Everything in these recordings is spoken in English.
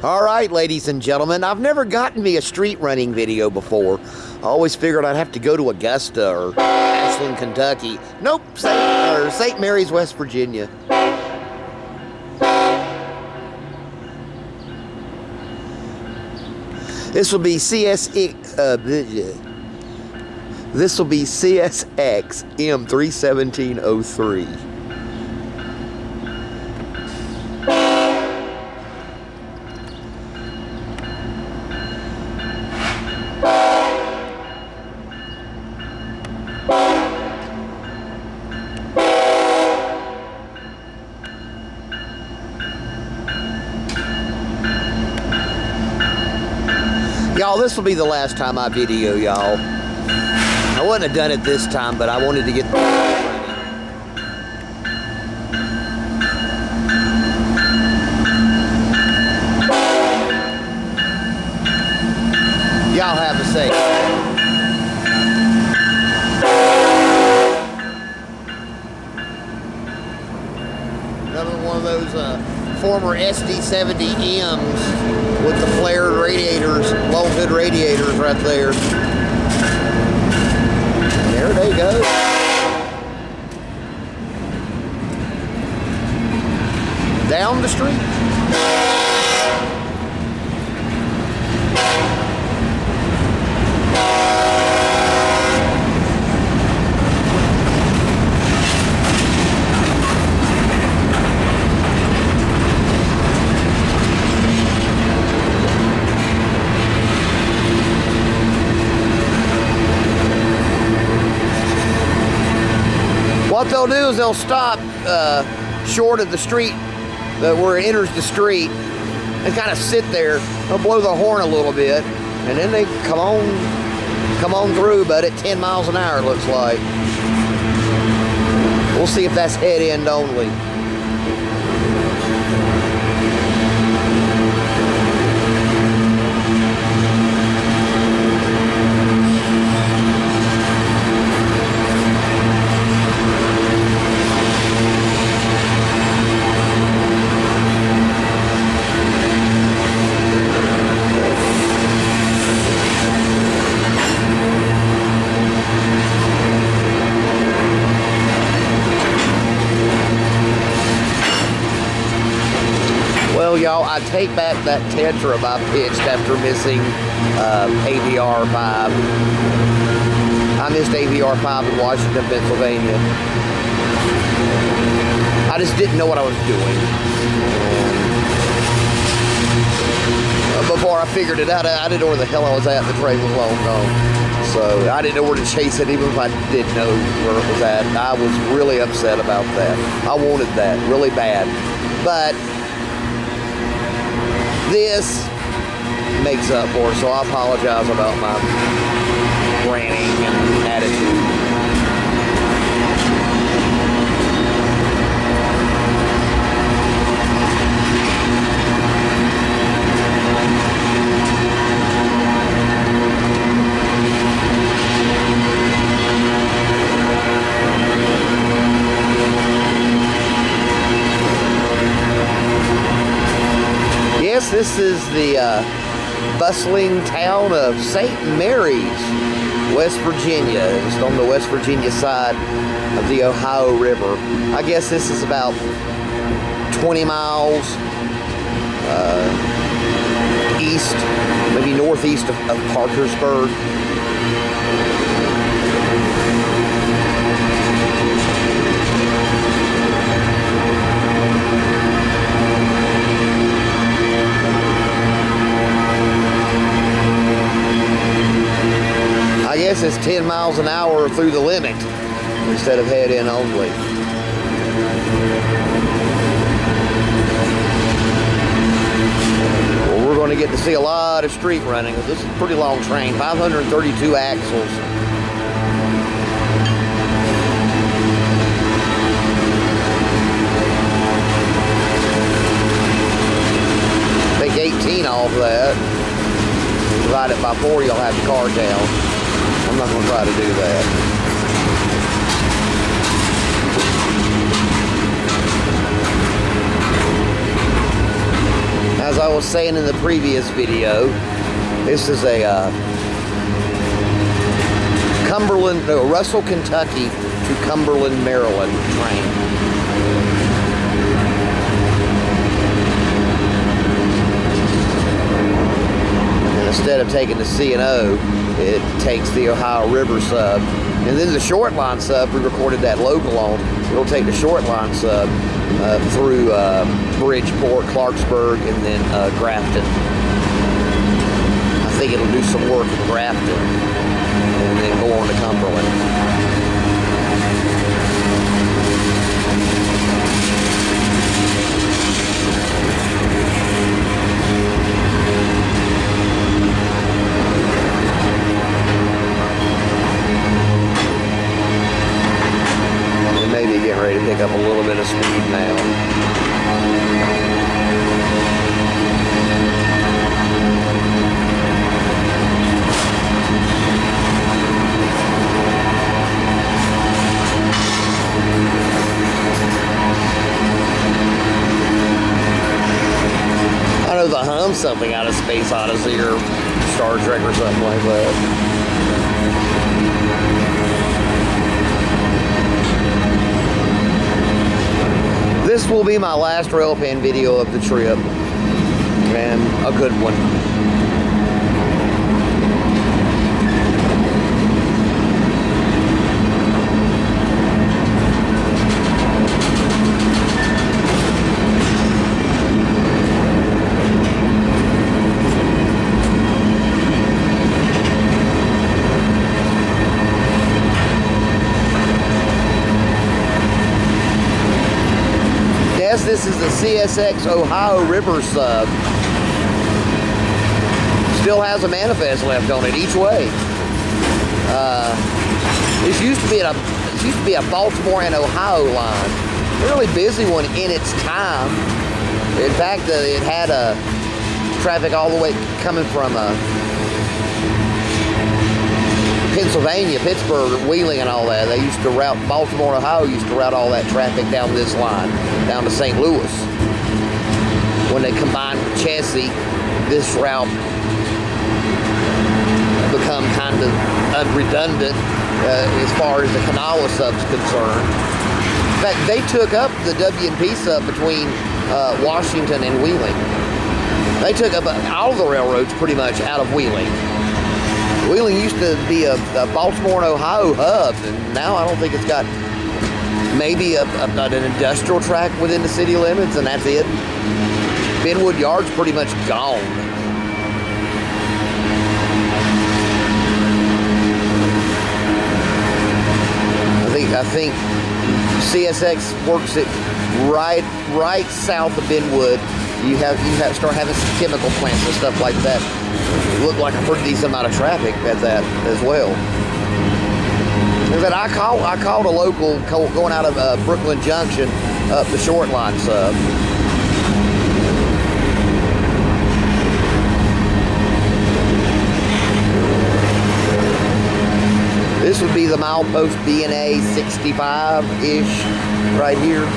All right, ladies and gentlemen, I've never gotten me a street running video before. I always figured I'd have to go to Augusta or Ashland, Kentucky. Nope, St. Mary's, West Virginia. This will be CSX M 31703. Y'all, this will be the last time I video y'all. I wouldn't have done it this time, but I wanted to get y'all have to say. Another one of those former SD70Ms with the flared radiators, long hood radiators right there. There they go. Down the street. What they'll do is they'll stop short of the street, where it enters the street, and kind of sit there. They'll blow the horn a little bit, and then they come on through, but at 10 miles an hour, it looks like. We'll see if that's head end only. Well, y'all, I take back that tantrum I pitched after missing AVR 5. I missed AVR 5 in Washington, Pennsylvania. I just didn't know what I was doing. Before I figured it out, I didn't know where the hell I was at. The train was long gone. So I didn't know where to chase it, even if I did know where it was at. I was really upset about that. I wanted that really bad. But this makes up for it, so I apologize about my ranting and attitude. Yes, this is the bustling town of St. Mary's, West Virginia. It's on the West Virginia side of the Ohio River. I guess this is about 20 miles east, maybe northeast of Parkersburg. I guess it's 10 miles an hour through the limit instead of head in only. Well, we're going to get to see a lot of street running. This is a pretty long train, 532 axles. Take 18 off that. Divide it by 4, you'll have the car down. I'm not going to try to do that. Now As I was saying in the previous video, this is a Russell, Kentucky to Cumberland, Maryland train. And instead of taking the C&O, it takes the Ohio River sub. And then the short line sub, we recorded that local on. It'll take the short line sub through Bridgeport, Clarksburg, and then Grafton. I think it'll do some work in Grafton and then go on to Cumberland. Getting ready to pick up a little bit of speed now. I know the hum something out of Space Odyssey or Star Trek or something like that. This will be my last rail pen video of the trip, and a good one. This is the CSX Ohio River sub. Still has a manifest left on it each way. This used to be a Baltimore and Ohio line. A really busy one in its time. In fact, it had traffic all the way coming from Pennsylvania, Pittsburgh, Wheeling, and all that. They used to route, Baltimore, Ohio used to route all that traffic down this line, down to St. Louis. When they combined with Chessie, this route become kind of redundant as far as the Kanawha sub's concerned. In fact, they took up the W&P sub between Washington and Wheeling. They took up all the railroads pretty much out of Wheeling. Wheeling used to be a Baltimore and Ohio hub, and now I don't think it's got maybe an industrial track within the city limits, and that's it. Benwood Yard's pretty much gone. I think CSX works it right south of Benwood. You start having some chemical plants and stuff like that. It looked like a pretty decent amount of traffic at that as well. I called a local going out of Brooklyn Junction up the short line sub. This would be the milepost B&A 65-ish right here.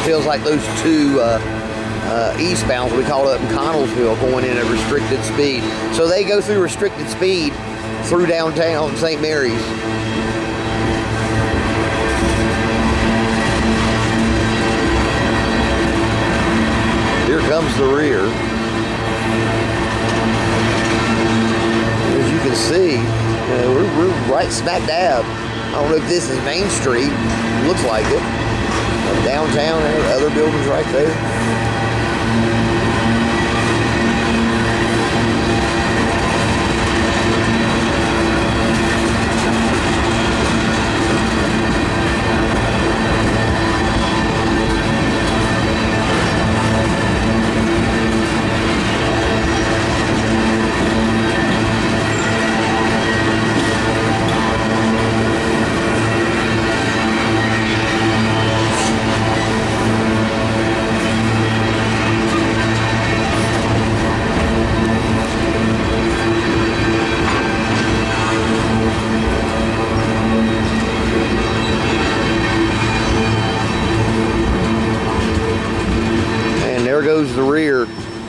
Feels like those two eastbounds we call up in Connellsville going in at restricted speed. So they go through restricted speed through downtown St. Mary's. Here comes the rear. As you can see, we're right smack dab. I don't know if this is Main Street. Looks like it. Downtown, there are other buildings right there.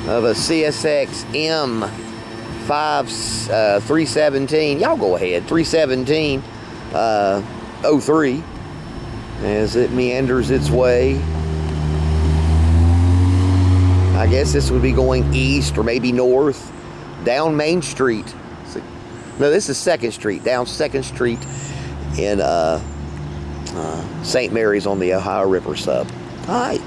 of a CSX M 317. Y'all go ahead. 317 03 as it meanders its way. I guess this would be going east or maybe north down Main Street. No, this is 2nd Street, down 2nd Street in St. Mary's on the Ohio River sub. All right.